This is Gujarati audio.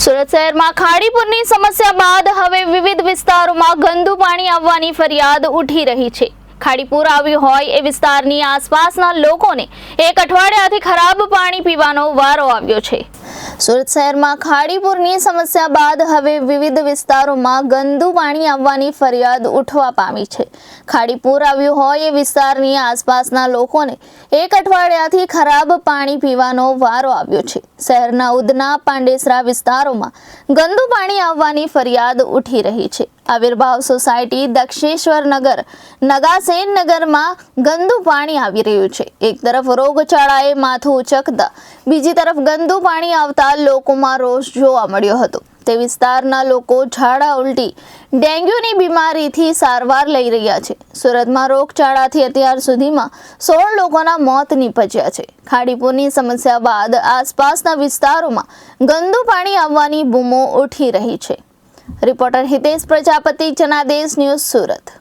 સુરત શહેરમાં ખાડીપુરની સમસ્યા બાદ હવે વિવિધ વિસ્તારોમાં ગંદુ પાણી આવવાની ફરિયાદ ઉઠી રહી છે। ખાડીપુર આવ્યું હોય એ વિસ્તારની આસપાસના લોકોને એક અઠવાડિયાથી ખરાબ પાણી પીવાનો વારો આવ્યો છે। સુરત શહેરમાં ખાડીપુરની સમસ્યા બાદ હવે વિવિધ વિસ્તારોમાં ગંદુ પાણી આવવાની ફરિયાદ ઉઠવા પામી છે। ખાડીપુર આવ્યું હોય એ વિસ્તારની આસપાસના લોકોને એક અઠવાડિયાથી ખરાબ પાણી પીવાનો વારો આવ્યો છે। શહેરના ઉધના પાંડેસરા વિસ્તારોમાં ગંદુ પાણી આવવાની ફરિયાદ ઉઠી રહી છે। આવિર્ભાવ સોસાયટી દક્ષેશ્વર નગર નગાસેન નગરમાં ગંદુ પાણી આવી રહ્યું છે। એક તરફ રોગચાળાએ માથું ઉચકતા બીજી તરફ ગંદુ પાણી આવતા લોકોમાં રોષ જોવા મળ્યો હતો। તે વિસ્તારના લોકો ઝાડા ઉલટી ડેન્ગ્યુની બીમારીથી સારવાર લઈ રહ્યા છે। સુરતમાં રોગચાળાથી અત્યાર સુધીમાં 16 લોકોના મોત નિપજ્યા છે। ખાડીપુરની સમસ્યા બાદ આસપાસના વિસ્તારોમાં ગંદુ પાણી આવવાની બૂમો ઉઠી રહી છે। Reporter Hitesh Prajapati, Janadesh news, Surat.